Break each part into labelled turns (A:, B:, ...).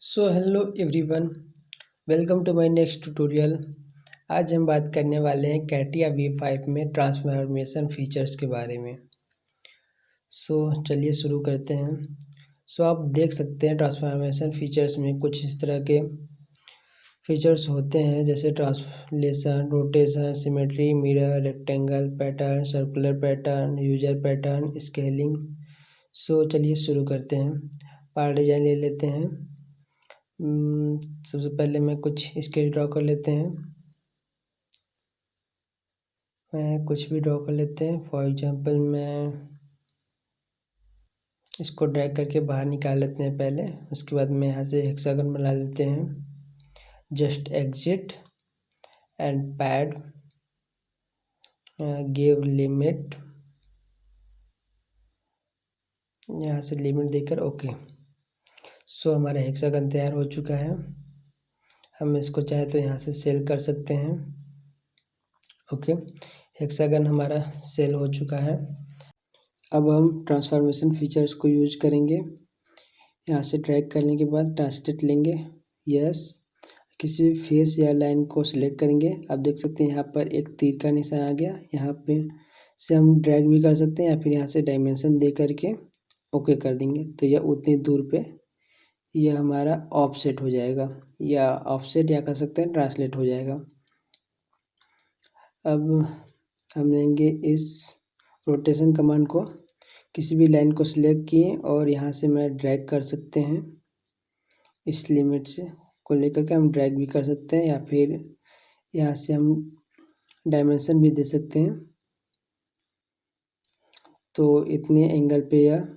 A: So hello everyone, welcome to my next tutorial. आज हम बात करने वाले हैं कैटिया V5 में ट्रांसफॉर्मेशन फीचर्स के बारे में। चलिए शुरू करते हैं। आप देख सकते हैं ट्रांसफॉर्मेशन फीचर्स में कुछ इस तरह के फीचर्स होते हैं, जैसे translation, rotation, symmetry, mirror, rectangle pattern, circular pattern, user pattern, scaling. चलिए शुरू करते हैं। पार्ट डिजाइन ले लेते हैं। सबसे पहले मैं कुछ स्केच ड्रॉ कर लेते हैं। कुछ भी ड्रॉ कर लेते हैं। फॉर एग्जांपल मैं इसको ड्रैग करके बाहर निकाल लेते हैं पहले। उसके बाद में यहाँ से हेक्सागन बना लेते हैं। Just exit and pad, give limit, यहाँ से लिमिट देकर ओके। हमारा हेक्सागन तैयार हो चुका है। हम इसको चाहे तो यहाँ से सेल कर सकते हैं। ओके, हेक्सागन हमारा सेल हो चुका है। अब हम ट्रांसफॉर्मेशन फीचर्स को यूज करेंगे। यहाँ से ड्रैग करने के बाद ट्रांसलेट लेंगे, यस। किसी भी फेस या लाइन को सिलेक्ट करेंगे। आप देख सकते हैं यहाँ पर एक तीर का निशान आ गया। यहाँ पे से हम ड्रैग भी कर सकते हैं या फिर यहाँ से डायमेंशन दे करके ओके कर देंगे, तो यह उतनी दूर पे यह हमारा ऑफसेट हो जाएगा, या ऑफसेट या कह सकते हैं ट्रांसलेट हो जाएगा। अब हम लेंगे इस रोटेशन कमांड को, किसी भी लाइन को सिलेक्ट किए और यहाँ से मैं ड्रैग कर सकते हैं। इस लिमिट से को लेकर के हम ड्रैग भी कर सकते हैं, या फिर यहाँ से हम डायमेंशन भी दे सकते हैं। तो इतने एंगल पे यह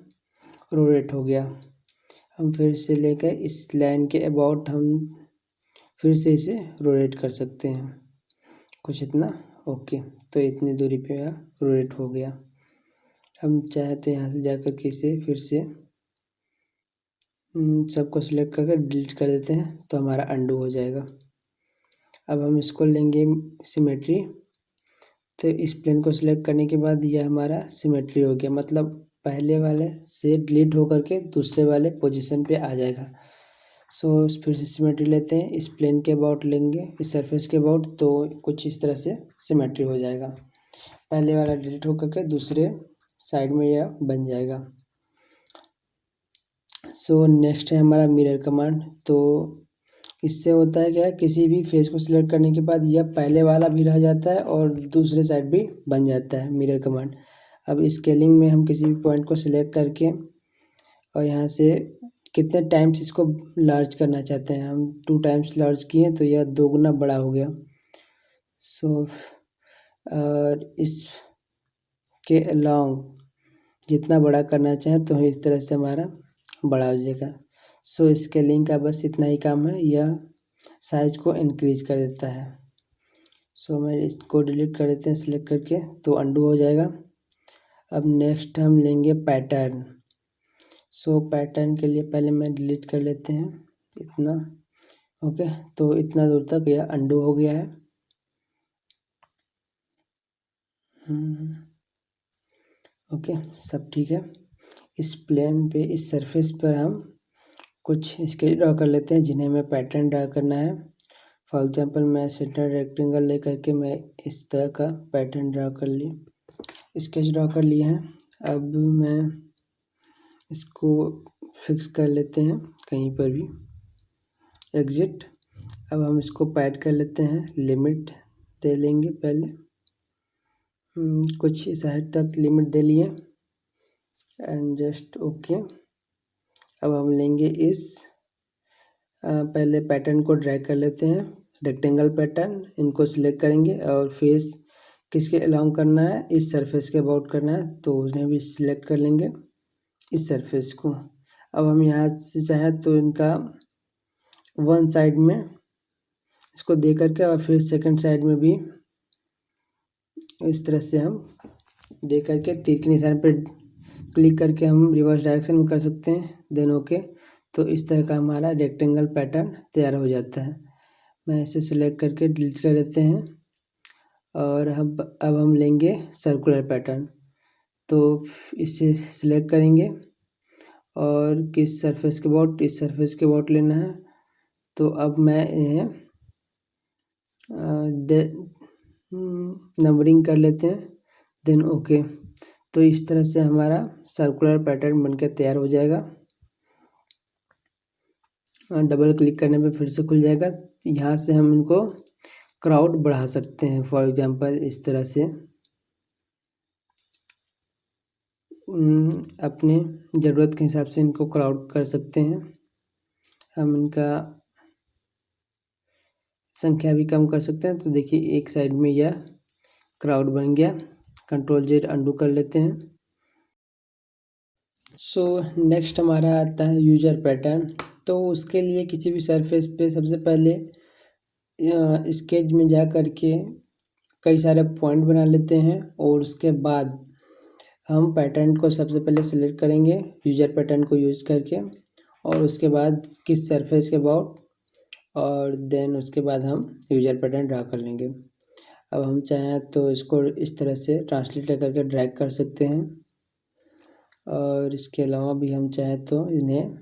A: रोटेट हो गया। हम फिर से लेकर इस लाइन के अबाउट हम फिर से इसे रोटेट कर सकते हैं, कुछ इतना ओके। तो इतनी दूरी पे यह रोटेट हो गया। हम चाहे तो यहाँ से जाकर के इसे फिर से सबको सिलेक्ट करके डिलीट कर देते हैं, तो हमारा अंडू हो जाएगा। अब हम इसको लेंगे सिमेट्री। तो इस प्लेन को सिलेक्ट करने के बाद यह हमारा सिमेट्री हो गया, मतलब पहले वाले से डिलीट होकर के दूसरे वाले पोजीशन पे आ जाएगा। फिर से सिमेट्री लेते हैं। इस प्लेन के अबाउट लेंगे, इस सरफेस के अबाउट, तो कुछ इस तरह से सिमेट्री हो जाएगा। पहले वाला डिलीट होकर के दूसरे साइड में यह बन जाएगा। नेक्स्ट है हमारा मिरर कमांड। तो इससे होता है क्या, किसी भी फेस को सिलेक्ट करने के बाद यह पहले वाला भी रह जाता है और दूसरे साइड भी बन जाता है मिरर कमांड। अब स्केलिंग में हम किसी भी पॉइंट को सिलेक्ट करके और यहाँ से कितने टाइम्स इसको लार्ज करना चाहते हैं, हम 2 टाइम्स लार्ज किए तो यह 2 गुना बड़ा हो गया। और इसके अलॉन्ग जितना बड़ा करना चाहें तो इस तरह से हमारा बड़ा हो जाएगा। स्केलिंग का बस इतना ही काम है, यह साइज को इंक्रीज कर देता है। मैं इसको डिलीट कर देते हैं सिलेक्ट करके, तो अंडू हो जाएगा। अब नेक्स्ट हम लेंगे पैटर्न। पैटर्न के लिए पहले मैं डिलीट कर लेते हैं इतना, ओके। तो इतना दूर तक यह अंडू हो गया है। ओके, सब ठीक है। इस प्लेन पे, इस सरफेस पर हम कुछ स्केच ड्रॉ कर लेते हैं जिन्हें हमें पैटर्न ड्रॉ करना है। फॉर एग्जांपल मैं सेंटर रेक्टेंगल लेकर के मैं इस तरह का पैटर्न ड्रॉ कर ली, स्केच ड्रॉ कर लिए हैं। अब मैं इसको फिक्स कर लेते हैं कहीं पर भी, एग्जिट। अब हम इसको पैड कर लेते हैं, लिमिट दे लेंगे पहले, कुछ इस हाइट तक लिमिट दे लिए एंड जस्ट ओके। अब हम लेंगे इस पहले पैटर्न को ड्रैग कर लेते हैं, रेक्टेंगल पैटर्न, इनको सिलेक्ट करेंगे और फेस किसके अलोंग करना है, इस सरफेस के अबाउट करना है, तो उन्हें भी सिलेक्ट कर लेंगे, इस सरफेस को। अब हम यहाँ से चाहें तो इनका वन साइड में इसको दे करके और फिर सेकंड साइड में भी इस तरह से हम दे करके तीर के निशान पर क्लिक करके हम रिवर्स डायरेक्शन में कर सकते हैं, देन ओके। तो इस तरह का हमारा रेक्टेंगल पैटर्न तैयार हो जाता है। मैं इसे सिलेक्ट करके डिलीट कर देते हैं और अब हम लेंगे सर्कुलर पैटर्न। तो इसे सिलेक्ट करेंगे और किस सरफेस के अबाउट, इस सरफेस के अबाउट लेना है। तो अब मैं इन्हें नंबरिंग कर लेते हैं, देन ओके। तो इस तरह से हमारा सर्कुलर पैटर्न बनकर तैयार हो जाएगा। डबल क्लिक करने पे फिर से खुल जाएगा। यहाँ से हम इनको क्राउड बढ़ा सकते हैं, फॉर एग्जांपल इस तरह से अपने ज़रूरत के हिसाब से इनको क्राउड कर सकते हैं। हम इनका संख्या भी कम कर सकते हैं। तो देखिए एक साइड में यह क्राउड बन गया। कंट्रोल जेड अंडू कर लेते हैं। सो नेक्स्ट हमारा आता है यूजर पैटर्न। तो उसके लिए किसी भी सरफेस पे सबसे पहले स्केच में जा कर के कई सारे पॉइंट बना लेते हैं और उसके बाद हम पैटर्न को सबसे पहले सेलेक्ट करेंगे यूजर पैटर्न को यूज करके, और उसके बाद किस सरफेस के अबाउट, और देन उसके बाद हम यूजर पैटर्न ड्रा कर लेंगे। अब हम चाहें तो इसको इस तरह से ट्रांसलेट करके ड्रैग कर सकते हैं, और इसके अलावा भी हम चाहें तो इन्हें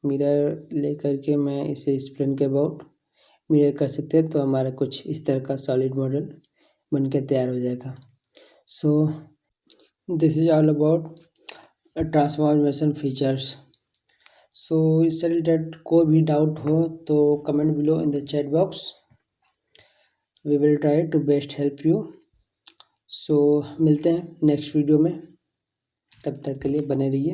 A: मिरर ले करके मैं इसे इस प्लेन के अबाउट मिरर कर सकते हैं। तो हमारा कुछ इस तरह का सॉलिड मॉडल बन के तैयार हो जाएगा। So this is all about transformation features. So इससे रिलेटेड कोई भी डाउट हो तो comment below in the chat box. We will try to best help you. So मिलते हैं नेक्स्ट वीडियो में, तब तक के लिए बने रहिए।